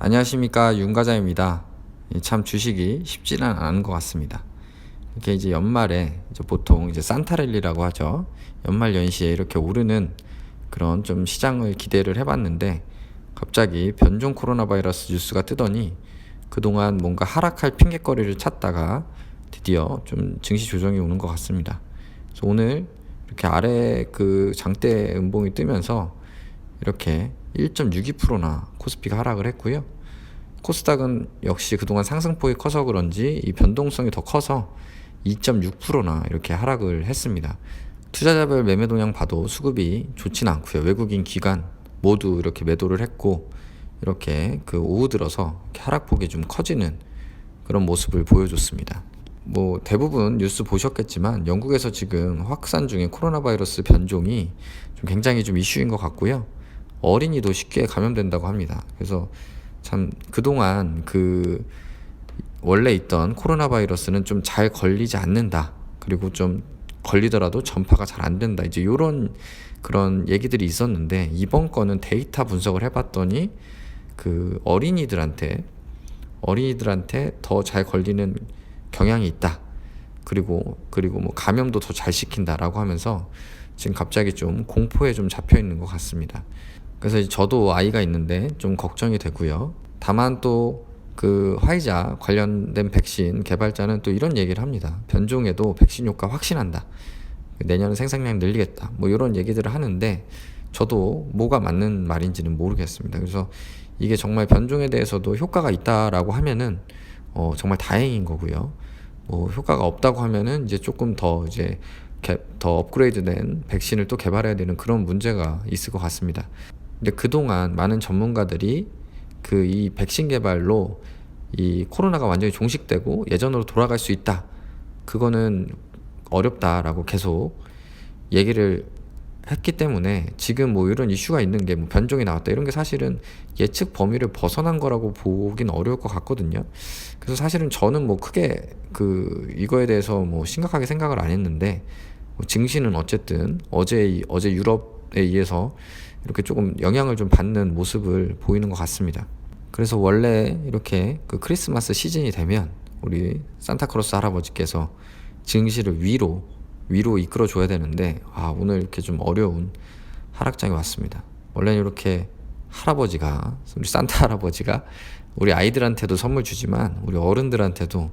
안녕하십니까, 윤과장입니다. 참 주식이 쉽지는 않은 것 같습니다. 이렇게 이제 연말에 이제 보통 이제 산타랠리라고 하죠. 연말 연시에 이렇게 오르는 그런 좀 시장을 기대를 해봤는데 갑자기 변종 코로나 바이러스 뉴스가 뜨더니 그동안 뭔가 하락할 핑곗거리를 찾다가 드디어 좀 증시 조정이 오는 것 같습니다. 그래서 오늘 이렇게 아래 그 장대 음봉이 뜨면서 이렇게 1.62%나 코스피가 하락을 했고요. 코스닥은 역시 그동안 상승폭이 커서 그런지 이 변동성이 더 커서 2.6%나 이렇게 하락을 했습니다. 투자자별 매매 동향 봐도 수급이 좋진 않고요. 외국인 기관 모두 이렇게 매도를 했고 이렇게 그 오후 들어서 이렇게 하락폭이 좀 커지는 그런 모습을 보여줬습니다. 뭐 대부분 뉴스 보셨겠지만 영국에서 지금 확산 중인 코로나 바이러스 변종이 좀 굉장히 좀 이슈인 것 같고요. 어린이도 쉽게 감염된다고 합니다. 그래서 참 그동안 그 원래 있던 코로나 바이러스는 좀 잘 걸리지 않는다. 그리고 좀 걸리더라도 전파가 잘 안 된다. 이제 요런 그런 얘기들이 있었는데 이번 거는 데이터 분석을 해봤더니 그 어린이들한테 더 잘 걸리는 경향이 있다. 그리고 뭐 감염도 더 잘 시킨다라고 하면서 지금 갑자기 좀 공포에 좀 잡혀 있는 것 같습니다. 그래서 저도 아이가 있는데 좀 걱정이 되고요. 다만 또 그 화이자 관련된 백신 개발자는 또 이런 얘기를 합니다. 변종에도 백신 효과 확신한다. 내년은 생산량 늘리겠다. 뭐 이런 얘기들을 하는데 저도 뭐가 맞는 말인지는 모르겠습니다. 그래서 이게 정말 변종에 대해서도 효과가 있다라고 하면은 정말 다행인 거고요. 뭐 효과가 없다고 하면은 이제 조금 더 업그레이드된 백신을 또 개발해야 되는 그런 문제가 있을 것 같습니다. 근데 그동안 많은 전문가들이 그 이 백신 개발로 이 코로나가 완전히 종식되고 예전으로 돌아갈 수 있다. 그거는 어렵다라고 계속 얘기를 했기 때문에 지금 뭐 이런 이슈가 있는 게 뭐 변종이 나왔다 이런 게 사실은 예측 범위를 벗어난 거라고 보긴 어려울 것 같거든요. 그래서 사실은 저는 뭐 크게 그 이거에 대해서 뭐 심각하게 생각을 안 했는데 뭐 증시는 어쨌든 어제 유럽에 의해서 이렇게 조금 영향을 좀 받는 모습을 보이는 것 같습니다. 그래서 원래 이렇게 그 크리스마스 시즌이 되면 우리 산타크로스 할아버지께서 증시를 위로 이끌어 줘야 되는데 오늘 이렇게 좀 어려운 하락장이 왔습니다. 원래는 이렇게 우리 산타 할아버지가 우리 아이들한테도 선물 주지만 우리 어른들한테도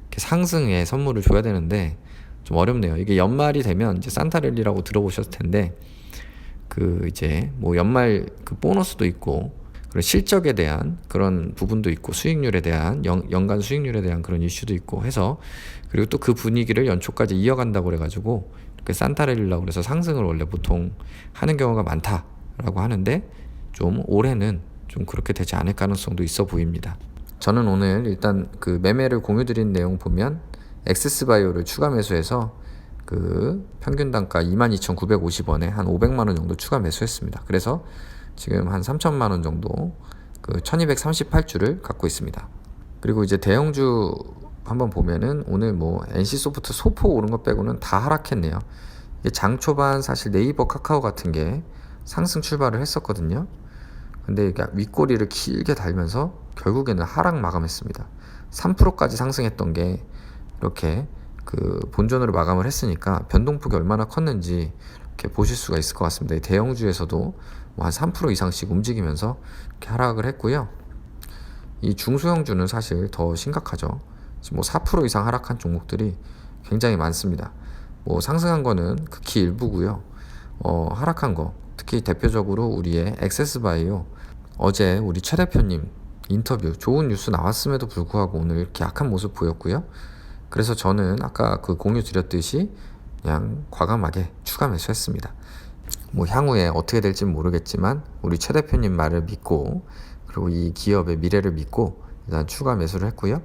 이렇게 상승의 선물을 줘야 되는데 좀 어렵네요. 이게 연말이 되면 이제 산타랠리라고 들어보셨을 텐데 그 이제 뭐 연말 그 보너스도 있고 그런 실적에 대한 그런 부분도 있고 수익률에 대한 연간 수익률에 대한 그런 이슈도 있고 해서 그리고 또 그 분위기를 연초까지 이어간다고 그래가지고 이렇게 산타랠리라고 그래서 상승을 원래 보통 하는 경우가 많다라고 하는데 좀 올해는 좀 그렇게 되지 않을 가능성도 있어 보입니다. 저는 오늘 일단 그 매매를 공유드린 내용 보면 엑세스바이오를 추가 매수해서 그 평균 단가 22,950원에 한 500만 원 정도 추가 매수했습니다. 그래서 지금 한 3천만 원 정도 그 1238주를 갖고 있습니다. 그리고 이제 대형주 한번 보면은 오늘 뭐 NC소프트 소폭 오른 것 빼고는 다 하락했네요. 이게 장 초반 사실 네이버 카카오 같은 게 상승 출발을 했었거든요. 근데 이게 윗꼬리를 길게 달면서 결국에는 하락 마감했습니다. 3%까지 상승했던 게 이렇게 그 본전으로 마감을 했으니까 변동폭이 얼마나 컸는지 이렇게 보실 수가 있을 것 같습니다. 이 대형주에서도 뭐 한 3% 이상씩 움직이면서 이렇게 하락을 했고요. 이 중소형주는 사실 더 심각하죠. 지금 뭐 4% 이상 하락한 종목들이 굉장히 많습니다. 뭐 상승한 거는 극히 일부고요. 하락한 거 특히 대표적으로 우리의 엑세스바이오 어제 우리 최 대표님 인터뷰 좋은 뉴스 나왔음에도 불구하고 오늘 이렇게 약한 모습 보였고요. 그래서 저는 아까 그 공유 드렸듯이 그냥 과감하게 추가 매수했습니다. 뭐 향후에 어떻게 될지는 모르겠지만 우리 최 대표님 말을 믿고 그리고 이 기업의 미래를 믿고 일단 추가 매수를 했고요.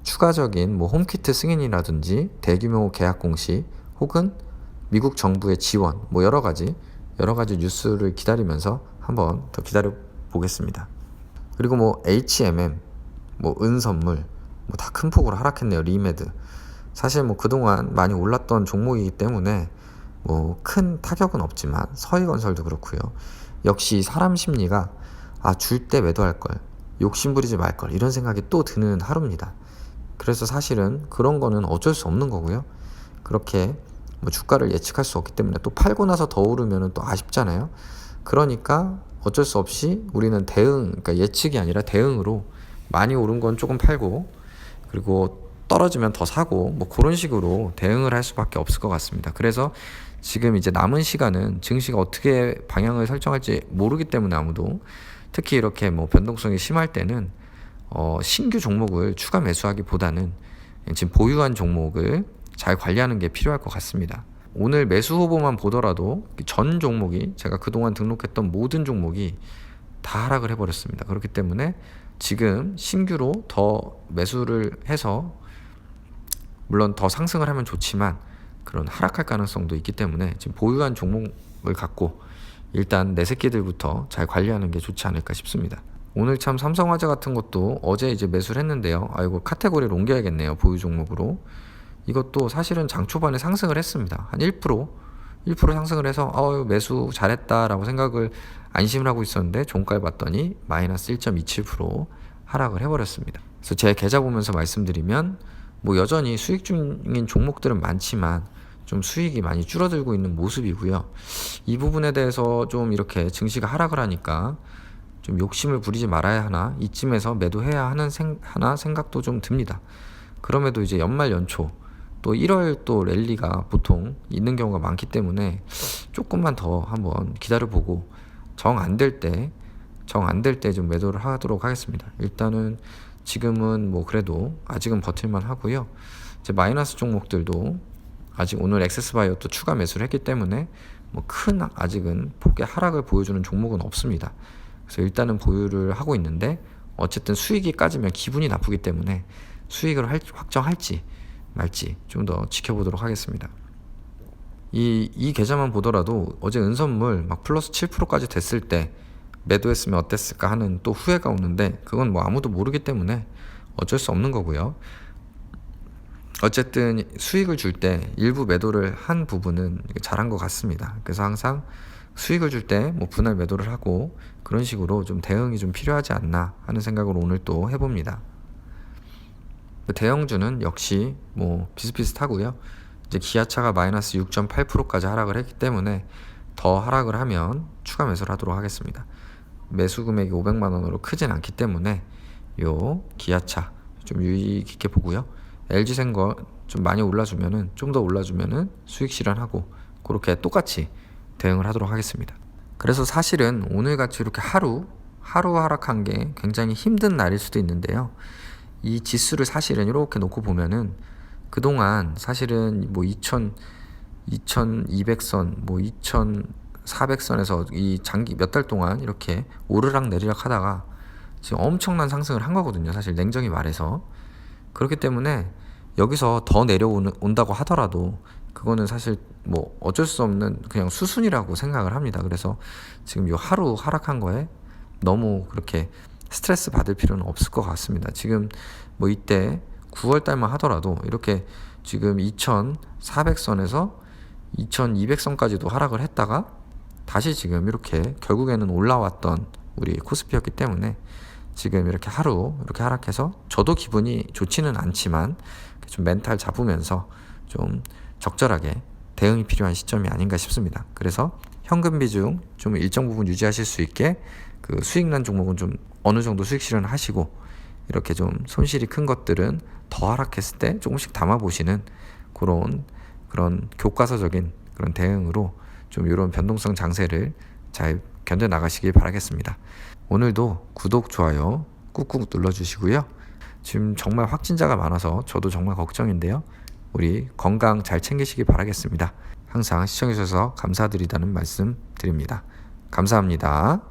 추가적인 뭐 홈키트 승인이라든지 대규모 계약 공시 혹은 미국 정부의 지원 뭐 여러 가지 뉴스를 기다리면서 한번 더 기다려 보겠습니다. 그리고 뭐 HMM 뭐 은선물 뭐 다 큰 폭으로 하락했네요. 리메드 사실 뭐 그동안 많이 올랐던 종목이기 때문에 뭐 큰 타격은 없지만 서희건설도 그렇고요. 역시 사람 심리가 줄 때 매도할 걸 욕심 부리지 말걸 이런 생각이 또 드는 하루입니다. 그래서 사실은 그런 거는 어쩔 수 없는 거고요. 그렇게 뭐 주가를 예측할 수 없기 때문에 또 팔고 나서 더 오르면 또 아쉽잖아요. 그러니까 어쩔 수 없이 우리는 그러니까 예측이 아니라 대응으로 많이 오른 건 조금 팔고, 그리고 떨어지면 더 사고, 뭐 그런 식으로 대응을 할 수밖에 없을 것 같습니다. 그래서 지금 이제 남은 시간은 증시가 어떻게 방향을 설정할지 모르기 때문에 아무도, 특히 이렇게 뭐 변동성이 심할 때는 신규 종목을 추가 매수하기보다는 지금 보유한 종목을 잘 관리하는 게 필요할 것 같습니다. 오늘 매수 후보만 보더라도 전 종목이, 제가 그동안 등록했던 모든 종목이 다 하락을 해버렸습니다. 그렇기 때문에 지금 신규로 더 매수를 해서 물론 더 상승을 하면 좋지만 그런 하락할 가능성도 있기 때문에 지금 보유한 종목을 갖고 일단 내 새끼들부터 잘 관리하는 게 좋지 않을까 싶습니다. 오늘 참 삼성화재 같은 것도 어제 이제 매수를 했는데요. 이거 카테고리를 옮겨야겠네요. 보유 종목으로. 이것도 사실은 장 초반에 상승을 했습니다. 한 1% 상승을 해서 매수 잘했다라고 생각을 안심을 하고 있었는데 종가를 봤더니 마이너스 1.27% 하락을 해버렸습니다. 그래서 제 계좌 보면서 말씀드리면 뭐 여전히 수익 중인 종목들은 많지만 좀 수익이 많이 줄어들고 있는 모습이고요. 이 부분에 대해서 좀 이렇게 증시가 하락을 하니까 좀 욕심을 부리지 말아야 하나, 이쯤에서 매도해야 하는 생각도 좀 듭니다. 그럼에도 이제 연말 연초 또 1월 또 랠리가 보통 있는 경우가 많기 때문에 조금만 더 한번 기다려보고 정 안 될 때 좀 매도를 하도록 하겠습니다. 일단은 지금은 뭐 그래도 아직은 버틸만 하고요. 이제 마이너스 종목들도 아직 오늘 엑세스바이오 또 추가 매수를 했기 때문에 뭐 큰 아직은 폭의 하락을 보여주는 종목은 없습니다. 그래서 일단은 보유를 하고 있는데 어쨌든 수익이 까지면 기분이 나쁘기 때문에 수익을 확정할지 말지 좀 더 지켜보도록 하겠습니다. 이 계좌만 보더라도 어제 은선물 막 플러스 7%까지 됐을 때 매도했으면 어땠을까 하는 또 후회가 오는데, 그건 뭐 아무도 모르기 때문에 어쩔 수 없는 거고요. 어쨌든 수익을 줄 때 일부 매도를 한 부분은 잘한 것 같습니다. 그래서 항상 수익을 줄 때 뭐 분할 매도를 하고 그런 식으로 좀 대응이 좀 필요하지 않나 하는 생각으로 오늘 또 해봅니다. 대형주는 역시 뭐 비슷비슷하고요. 이제 기아차가 마이너스 6.8%까지 하락을 했기 때문에 더 하락을 하면 추가 매수를 하도록 하겠습니다. 매수 금액이 500만 원으로 크진 않기 때문에 요 기아차 좀 유의 깊게 보고요. LG생거 좀 많이 올라주면은, 좀 더 올라주면은 수익 실현하고 그렇게 똑같이 대응을 하도록 하겠습니다. 그래서 사실은 오늘같이 이렇게 하루 하락한 게 굉장히 힘든 날일 수도 있는데요. 이 지수를 사실은 이렇게 놓고 보면은 그동안 사실은 뭐 2200선, 뭐 2400선에서 이 장기 몇 달 동안 이렇게 오르락 내리락 하다가 지금 엄청난 상승을 한 거거든요. 사실 냉정히 말해서. 그렇기 때문에 여기서 더 내려온다고 하더라도 그거는 사실 뭐 어쩔 수 없는 그냥 수순이라고 생각을 합니다. 그래서 지금 요 하루 하락한 거에 너무 그렇게 스트레스 받을 필요는 없을 것 같습니다. 지금 뭐 이때 9월 달만 하더라도 이렇게 지금 2400선에서 2200선까지도 하락을 했다가 다시 지금 이렇게 결국에는 올라왔던 우리 코스피였기 때문에 지금 이렇게 하루 이렇게 하락해서 저도 기분이 좋지는 않지만 좀 멘탈 잡으면서 좀 적절하게 대응이 필요한 시점이 아닌가 싶습니다. 그래서 현금 비중 좀 일정 부분 유지하실 수 있게 그 수익 난 종목은 좀 어느 정도 수익 실현을 하시고, 이렇게 좀 손실이 큰 것들은 더 하락했을 때 조금씩 담아 보시는 그런 교과서적인 그런 대응으로 좀 이런 변동성 장세를 잘 견뎌 나가시길 바라겠습니다. 오늘도 구독, 좋아요 꾹꾹 눌러주시고요. 지금 정말 확진자가 많아서 저도 정말 걱정인데요. 우리 건강 잘 챙기시기 바라겠습니다. 항상 시청해주셔서 감사드리다는 말씀 드립니다. 감사합니다.